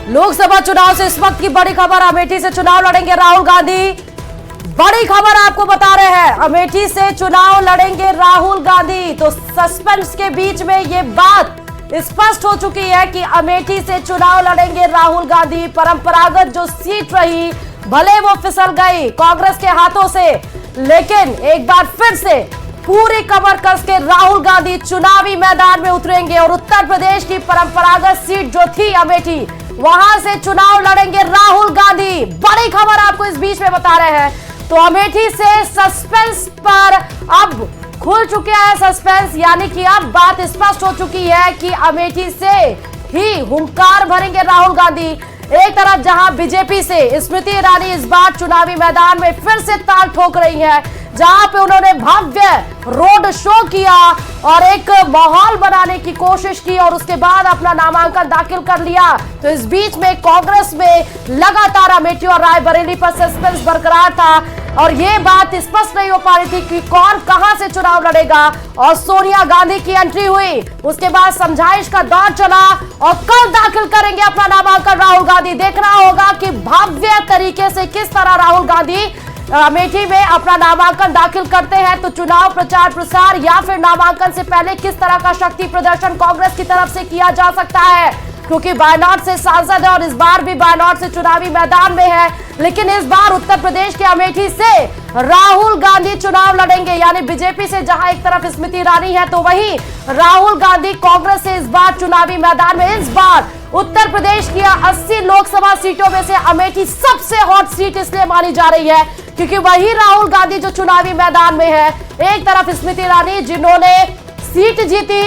लोकसभा चुनाव से इस वक्त की बड़ी खबर, अमेठी से चुनाव लड़ेंगे राहुल गांधी। बड़ी खबर आपको बता रहे हैं, अमेठी से चुनाव लड़ेंगे राहुल गांधी। तो सस्पेंस के बीच में ये बात स्पष्ट हो चुकी है कि अमेठी से चुनाव लड़ेंगे राहुल गांधी। परंपरागत जो सीट रही, भले वो फिसल गई कांग्रेस के हाथों से, लेकिन एक बार फिर से पूरी कमर कस के राहुल गांधी चुनावी मैदान में उतरेंगे और उत्तर प्रदेश की परंपरागत सीट जो थी अमेठी, वहां से चुनाव लड़ेंगे राहुल गांधी। बड़ी खबर आपको इस बीच में बता रहे हैं। तो अमेठी से सस्पेंस पर अब खुल चुके हैं सस्पेंस, यानी कि अब बात स्पष्ट हो चुकी है कि अमेठी से ही हुंकार भरेंगे राहुल गांधी। एक तरफ जहां बीजेपी से स्मृति ईरानी इस बार चुनावी मैदान में फिर से ताल ठोक रही है, जहां पे उन्होंने भव्य रोड शो किया और एक माहौल बनाने की कोशिश की और उसके बाद अपना नामांकन दाखिल कर लिया। तो इस बीच में कांग्रेस में लगातार अमेठी और रायबरेली पर सस्पेंस बरकरार था और ये बात स्पष्ट नहीं हो पा रही थी कि कौन कहां से चुनाव लड़ेगा। और सोनिया गांधी की एंट्री हुई, उसके बाद समझाइश का दौर चला और कल दाखिल करेंगे अपना नामांकन राहुल गांधी। देखना होगा कि भव्य तरीके से किस तरह राहुल गांधी अमेठी में अपना नामांकन दाखिल करते हैं। तो चुनाव प्रचार प्रसार या फिर नामांकन से पहले किस तरह का शक्ति प्रदर्शन कांग्रेस की तरफ से किया जा सकता है, क्योंकि बायनॉट से सांसद है और इस बार भी बायनॉट से चुनावी मैदान में है। लेकिन इस बार उत्तर प्रदेश के अमेठी से राहुल गांधी चुनाव लड़ेंगे, यानी बीजेपी से जहां एक तरफ स्मृति ईरानी है, तो वहीं राहुल गांधी कांग्रेस से इस बार चुनावी मैदान में। इस बार उत्तर प्रदेश की 80 लोकसभा सीटों में से अमेठी सबसे हॉट सीट इसलिए मानी जा रही है क्योंकि वही राहुल गांधी जो चुनावी मैदान में है। एक तरफ स्मृति ईरानी जिन्होंने सीट जीती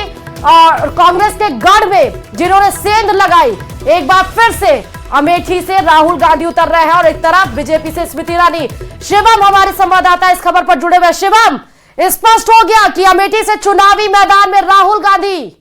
और कांग्रेस के गढ़ में जिन्होंने सेंध लगाई, एक बार फिर से अमेठी से राहुल गांधी उतर रहे हैं और एक तरफ बीजेपी से स्मृति ईरानी। शिवम हमारे संवाददाता इस खबर पर जुड़े हुए। शिवम, स्पष्ट हो गया कि अमेठी से चुनावी मैदान में राहुल गांधी।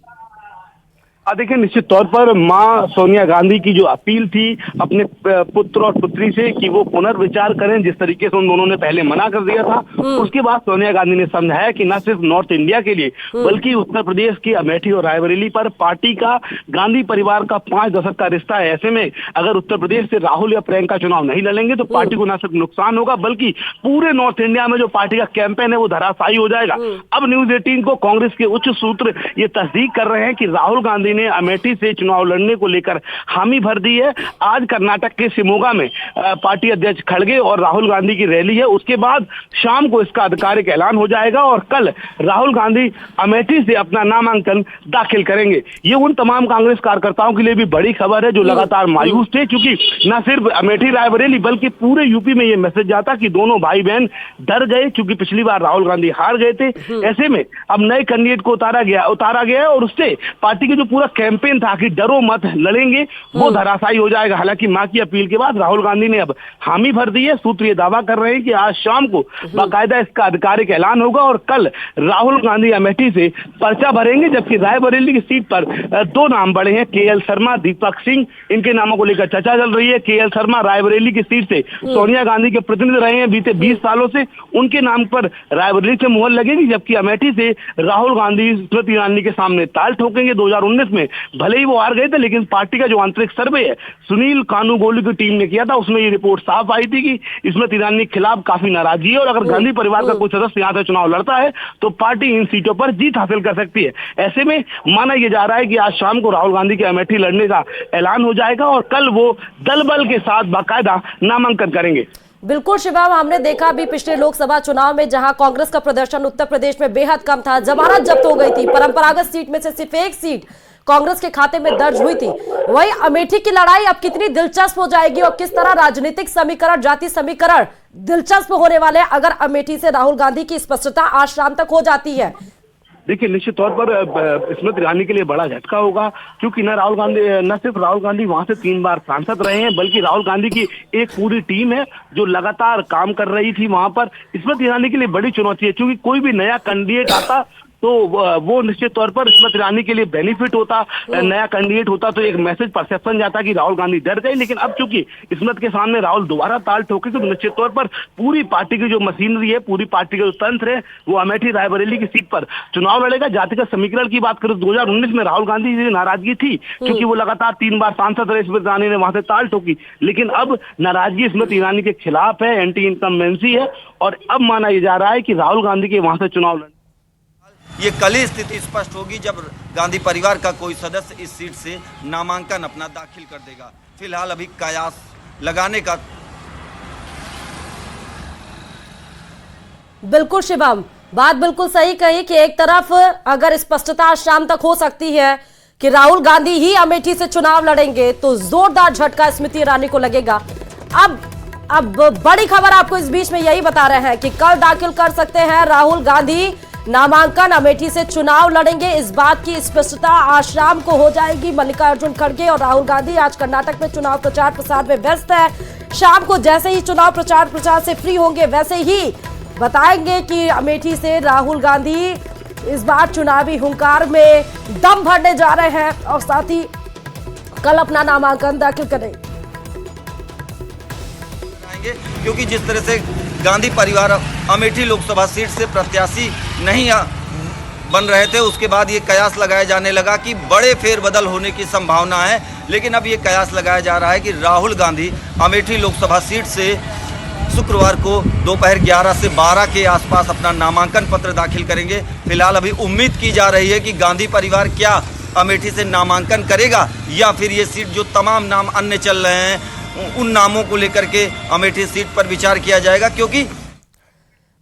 देखिए, निश्चित तौर पर मां सोनिया गांधी की जो अपील थी अपने पुत्र और पुत्री से कि वो पुनर्विचार करें, जिस तरीके से उन दोनों ने पहले मना कर दिया था, उसके बाद सोनिया गांधी ने समझाया कि न सिर्फ नॉर्थ इंडिया के लिए बल्कि उत्तर प्रदेश की अमेठी और रायबरेली पर पार्टी का, गांधी परिवार का 5 दशक का रिश्ता है। ऐसे में अगर उत्तर प्रदेश से राहुल या प्रियंका चुनाव नहीं लड़ेंगे तो पार्टी को न सिर्फ नुकसान होगा बल्कि पूरे नॉर्थ इंडिया में जो पार्टी का कैंपेन है वो धराशायी हो जाएगा। अब न्यूज 18 को कांग्रेस के उच्च सूत्र ये तस्दीक कर रहे हैं कि राहुल गांधी ने अमेठी से चुनाव लड़ने को लेकर हामी भर दी है। आज कर्नाटक के शिमोगा में पार्टी अध्यक्ष खड़गे और राहुल गांधी की रैली है, उसके बाद शाम को इसका आधिकारिक ऐलान हो जाएगा और कल राहुल गांधी अमेठी से अपना नामांकन दाखिल करेंगे। ये उन तमाम कांग्रेस कार्यकर्ताओं के लिए भी बड़ी खबर है जो लगातार मायूस थे, क्योंकि न सिर्फ अमेठी रायबरेली बल्कि पूरे यूपी में ये मैसेज जाता कि दोनों भाई बहन डर गए, क्योंकि पिछली बार राहुल गांधी हार गए थे। ऐसे में अब नए कैंडिडेट को उतारा गया और उससे पार्टी के जो पूरा कैंपेन था कि डरो मत लड़ेंगे, वो धराशायी हो जाएगा। हालांकि मां की अपील के बाद राहुल गांधी ने अब हामी भर दी है। सूत्र ये दावा कर रहे हैं कि आज शाम को बाकायदा इसका आधिकारिक ऐलान होगा और कल राहुल गांधी अमेठी से पर्चा भरेंगे। जबकि रायबरेली की सीट पर 2 नाम बढ़े हैं, केएल शर्मा, दीपक सिंह, इनके नामों को लेकर चर्चा चल रही है। केएल शर्मा रायबरेली की सीट से सोनिया गांधी के प्रतिनिधि रहे हैं बीते 20 सालों से, उनके नाम पर रायबरेली से मुहर लगेगी। जबकि अमेठी से राहुल गांधी स्मृति ईरानी के सामने ताल ठोकेंगे। 2019 में भले ही वो हार गए थे, लेकिन पार्टी का जो आंतरिक सर्वे है सुनील कानूगोलू की टीम ने किया था, उसमें ये रिपोर्ट साफ आई थी कि स्मृति ईरानी के खिलाफ काफी नाराजगी है और अगर गांधी परिवार का कोई सदस्य यहाँ से चुनाव लड़ता है तो पार्टी इन सीटों पर जीत हासिल कर सकती है। ऐसे में माना यह जा रहा है कि आज शाम को राहुल गांधी के अमेठी लड़ने का ऐलान हो जाएगा और कल वो दल बल के साथ बाकायदा नामांकन करेंगे। बिल्कुल शिवम, हमने देखा भी पिछले लोकसभा चुनाव में जहां कांग्रेस का प्रदर्शन उत्तर प्रदेश में बेहद कम था, जमानत जब्त हो गई थी, परंपरागत सीट में से सिर्फ एक सीट कांग्रेस के खाते में दर्ज हुई थी। वही अमेठी की लड़ाई अब कितनी दिलचस्प हो जाएगी और किस तरह राजनीतिक समीकरण, जाति समीकरण दिलचस्प होने वाले हैं अगर अमेठी से राहुल गांधी की स्पष्टता आज शाम तक हो जाती है। देखिए, निश्चित तौर पर स्मृति ईरानी के लिए बड़ा झटका होगा, क्योंकि न सिर्फ राहुल गांधी वहां से 3 बार सांसद रहे हैं बल्कि राहुल गांधी की एक पूरी टीम है जो लगातार काम कर रही थी वहां पर। स्मृति ईरानी के लिए बड़ी चुनौती है, क्योंकि कोई भी नया कैंडिडेट आता तो वो निश्चित तौर पर स्मृति ईरानी के लिए बेनिफिट होता, नया कैंडिडेट होता तो एक मैसेज परसेप्शन जाता कि राहुल गांधी डर गए। लेकिन अब चूंकि स्मृति के सामने राहुल दोबारा ताल ठोके तो निश्चित तौर पर पूरी पार्टी की जो मशीनरी है, पूरी पार्टी का जो तंत्र है, वो अमेठी रायबरेली की सीट पर चुनाव लड़ेगा। जातिगत समीकरण की बात करें 2019 में राहुल गांधी की नाराजगी थी क्योंकि वो लगातार 3 बार सांसद रहे, स्मृति ईरानी ने वहां से ताल ठोकी। लेकिन अब नाराजगी स्मृति ईरानी के खिलाफ है, एंटी इनकम्बेंसी है और अब माना जा रहा है कि राहुल गांधी के वहां से चुनाव लड़। ये कल ही स्थिति स्पष्ट होगी जब गांधी परिवार का कोई सदस्य इस सीट से नामांकन अपना दाखिल कर देगा। फिलहाल अभी कयास लगाने का। बिल्कुल शिवम, बात बिल्कुल सही कही कि एक तरफ अगर स्पष्टता शाम तक हो सकती है कि राहुल गांधी ही अमेठी से चुनाव लड़ेंगे तो जोरदार झटका स्मृति ईरानी को लगेगा। अब बड़ी खबर आपको इस बीच में यही बता रहे हैं कि कल दाखिल कर सकते हैं राहुल गांधी नामांकन, अमेठी से चुनाव लड़ेंगे। इस बात की स्पष्टता आज शाम को हो जाएगी। मल्लिकार्जुन खड़गे और राहुल गांधी आज कर्नाटक में चुनाव प्रचार प्रसार में व्यस्त है। शाम को जैसे ही चुनाव प्रचार से फ्री होंगे वैसे ही बताएंगे कि अमेठी से राहुल गांधी इस बार चुनावी हुंकार में दम भरने जा रहे हैं और साथ ही कल अपना नामांकन दाखिल करेंगे। क्योंकि जिस तरह से गांधी परिवार अमेठी लोकसभा सीट से प्रत्याशी नहीं बन रहे थे, उसके बाद ये कयास लगाया जाने लगा कि बड़े फेरबदल होने की संभावना है। लेकिन अब ये कयास लगाया जा रहा है कि राहुल गांधी अमेठी लोकसभा सीट से शुक्रवार को दोपहर 11 से 12 के आसपास अपना नामांकन पत्र दाखिल करेंगे। फिलहाल अभी उम्मीद की जा रही है कि गांधी परिवार क्या अमेठी से नामांकन करेगा या फिर ये सीट जो तमाम नाम अन्य चल रहे हैं उन नामों को लेकर के अमेठी सीट पर विचार किया जाएगा। क्योंकि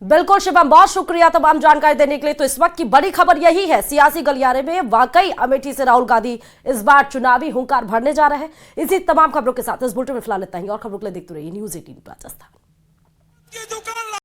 बिल्कुल शिवम, बहुत शुक्रिया तमाम जानकारी देने के लिए। तो इस वक्त की बड़ी खबर यही है, सियासी गलियारे में वाकई अमेठी से राहुल गांधी इस बार चुनावी हुंकार भरने जा रहे हैं। इसी तमाम खबरों के साथ इस बुलेटिन में फिलहाल इतना ही और खबरों के लिए देखते रहिए News 18 राजस्थान।